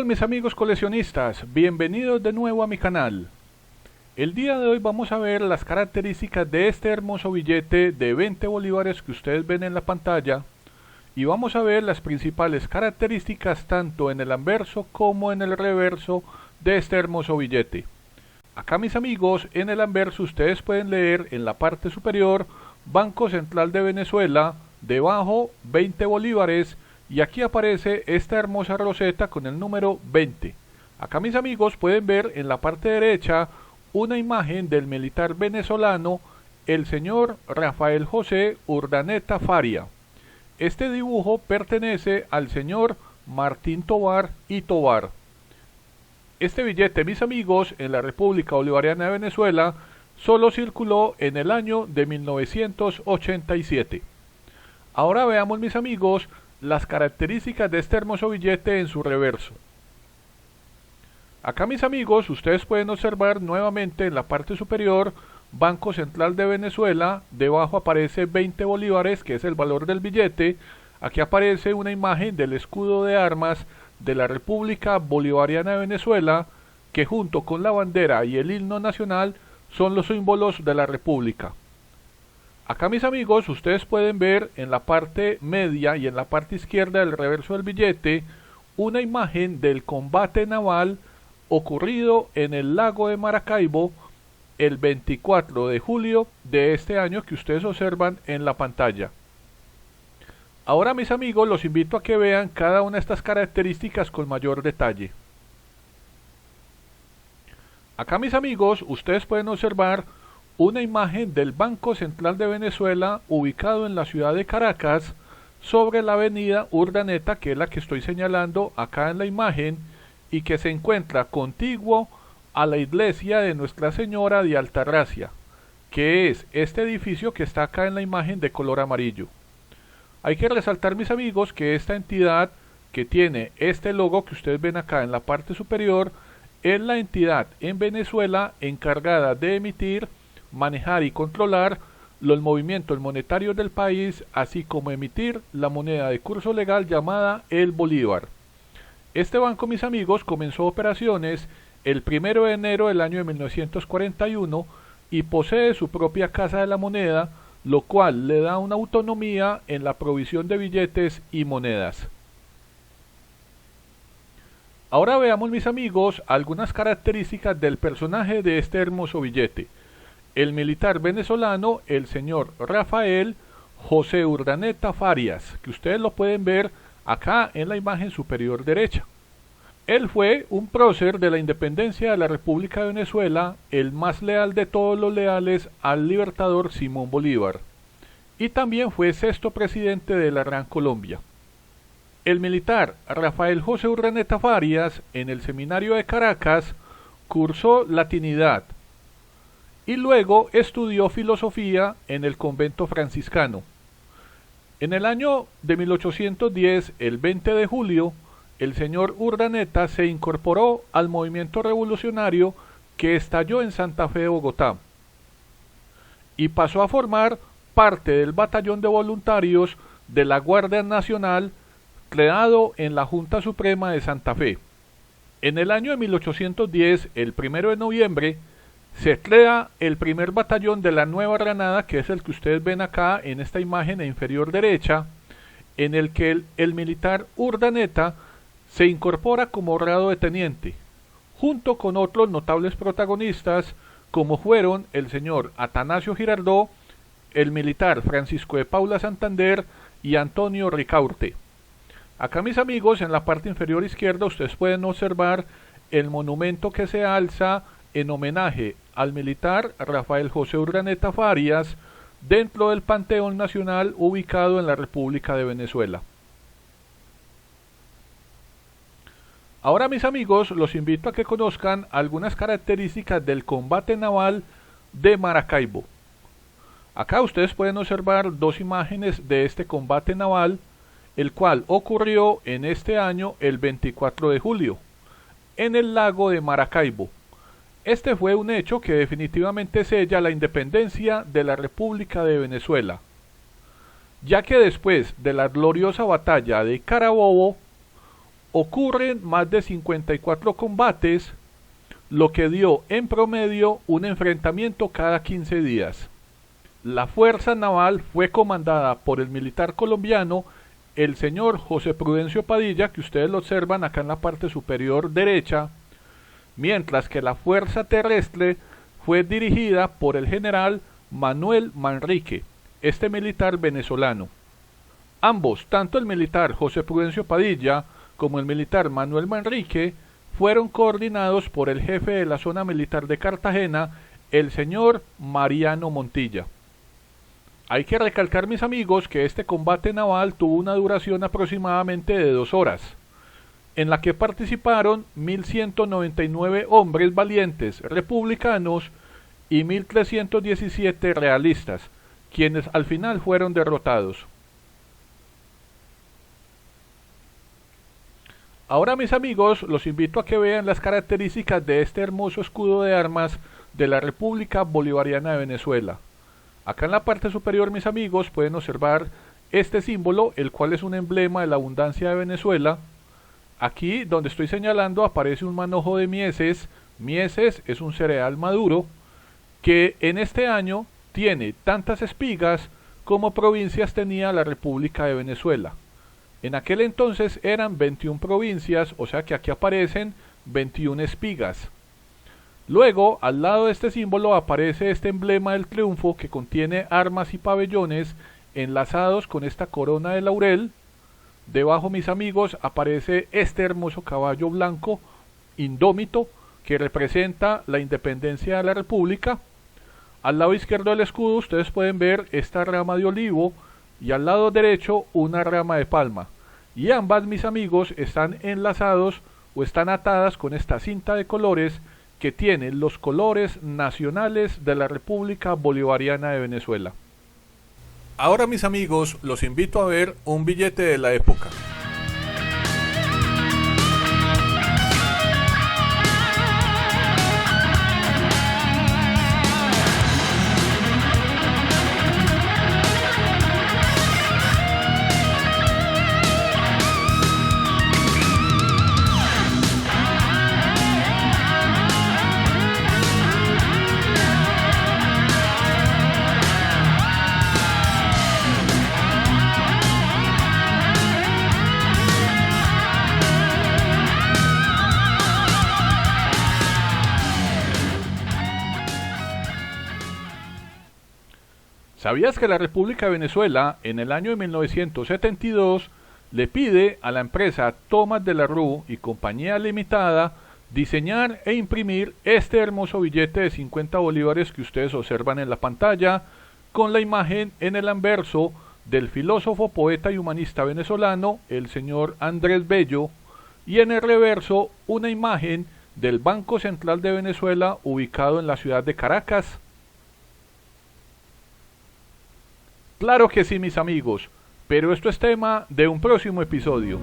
mis amigos coleccionistas, bienvenidos de nuevo a mi canal. El día de hoy vamos a ver las características de este hermoso billete de 20 bolívares que ustedes ven en la pantalla y vamos a ver las principales características tanto en el anverso como en el reverso de este hermoso billete. Acá mis amigos, en el anverso ustedes pueden leer en la parte superior Banco Central de Venezuela, debajo 20 bolívares y aquí aparece esta hermosa roseta con el número 20. Acá mis amigos pueden ver en la parte derecha una imagen del militar venezolano, el señor Rafael José Urdaneta Faria. Este dibujo pertenece al señor Martín Tovar y Tovar. Este billete, mis amigos, en la República Bolivariana de Venezuela, solo circuló en el año de 1987. Ahora veamos, mis amigos, las características de este hermoso billete en su reverso. Acá, mis amigos, ustedes pueden observar nuevamente en la parte superior Banco Central de Venezuela, debajo aparece 20 bolívares, que es el valor del billete. Aquí aparece una imagen del escudo de armas de la República Bolivariana de Venezuela, que junto con la bandera y el himno nacional son los símbolos de la República. Acá mis amigos, ustedes pueden ver en la parte media y en la parte izquierda del reverso del billete una imagen del combate naval ocurrido en el lago de Maracaibo el 24 de julio de este año que ustedes observan en la pantalla. Ahora mis amigos, los invito a que vean cada una de estas características con mayor detalle. Acá mis amigos, ustedes pueden observar una imagen del Banco Central de Venezuela ubicado en la ciudad de Caracas sobre la avenida Urdaneta, que es la que estoy señalando acá en la imagen y que se encuentra contiguo a la iglesia de Nuestra Señora de Altagracia, que es este edificio que está acá en la imagen de color amarillo. Hay que resaltar, mis amigos, que esta entidad que tiene este logo que ustedes ven acá en la parte superior es la entidad en Venezuela encargada de emitir, manejar y controlar los movimientos monetarios del país, así como emitir la moneda de curso legal llamada el Bolívar. Este banco, mis amigos, comenzó operaciones el 1 de enero del año de 1941 y posee su propia casa de la moneda, lo cual le da una autonomía en la provisión de billetes y monedas. Ahora veamos, mis amigos, algunas características del personaje de este hermoso billete. El militar venezolano, el señor Rafael José Urdaneta Farias, que ustedes lo pueden ver acá en la imagen superior derecha. Él fue un prócer de la independencia de la República de Venezuela, el más leal de todos los leales al libertador Simón Bolívar, y también fue sexto presidente de la Gran Colombia. El militar Rafael José Urdaneta Farias, en el seminario de Caracas, cursó latinidad y luego estudió filosofía en el convento franciscano. En el año de 1810, el 20 de julio, el señor Urdaneta se incorporó al movimiento revolucionario que estalló en Santa Fe de Bogotá y pasó a formar parte del batallón de voluntarios de la Guardia Nacional creado en la Junta Suprema de Santa Fe. En el año de 1810, el 1 de noviembre, se crea el primer batallón de la Nueva Granada, que es el que ustedes ven acá en esta imagen inferior derecha, en el que el militar Urdaneta se incorpora como grado de teniente, junto con otros notables protagonistas como fueron el señor Atanasio Girardot, el militar Francisco de Paula Santander y Antonio Ricaurte. Acá mis amigos, en la parte inferior izquierda ustedes pueden observar el monumento que se alza en homenaje al militar Rafael José Urdaneta Farias dentro del Panteón Nacional ubicado en la República de Venezuela. Ahora mis amigos, los invito a que conozcan algunas características del combate naval de Maracaibo. Acá ustedes pueden observar dos imágenes de este combate naval, el cual ocurrió en este año el 24 de julio, en el lago de Maracaibo. Este fue un hecho que definitivamente sella la independencia de la República de Venezuela, ya que después de la gloriosa batalla de Carabobo, ocurren más de 54 combates, lo que dio en promedio un enfrentamiento cada 15 días. La fuerza naval fue comandada por el militar colombiano, el señor José Prudencio Padilla, que ustedes lo observan acá en la parte superior derecha, mientras que la fuerza terrestre fue dirigida por el general Manuel Manrique, este militar venezolano. Ambos, tanto el militar José Prudencio Padilla como el militar Manuel Manrique, fueron coordinados por el jefe de la zona militar de Cartagena, el señor Mariano Montilla. Hay que recalcar, mis amigos, que este combate naval tuvo una duración aproximadamente de 2 horas, en la que participaron 1.199 hombres valientes republicanos y 1.317 realistas, quienes al final fueron derrotados. Ahora, mis amigos, los invito a que vean las características de este hermoso escudo de armas de la República Bolivariana de Venezuela. Acá en la parte superior, mis amigos, pueden observar este símbolo, el cual es un emblema de la abundancia de Venezuela. Aquí, donde estoy señalando, aparece un manojo de mieses. Mieses es un cereal maduro que en este año tiene tantas espigas como provincias tenía la República de Venezuela. En aquel entonces eran 21 provincias, o sea que aquí aparecen 21 espigas. Luego, al lado de este símbolo aparece este emblema del triunfo que contiene armas y pabellones enlazados con esta corona de laurel. Debajo, mis amigos, aparece este hermoso caballo blanco indómito que representa la independencia de la República. Al lado izquierdo del escudo ustedes pueden ver esta rama de olivo y al lado derecho una rama de palma. Y ambas, mis amigos, están enlazados o están atadas con esta cinta de colores que tiene los colores nacionales de la República Bolivariana de Venezuela. Ahora, mis amigos, los invito a ver un billete de la época. ¿Sabías que la República de Venezuela en el año de 1972 le pide a la empresa Thomas de la Rue y Compañía Limitada diseñar e imprimir este hermoso billete de 50 bolívares que ustedes observan en la pantalla, con la imagen en el anverso del filósofo, poeta y humanista venezolano, el señor Andrés Bello, y en el reverso una imagen del Banco Central de Venezuela ubicado en la ciudad de Caracas? Claro que sí, mis amigos, pero esto es tema de un próximo episodio.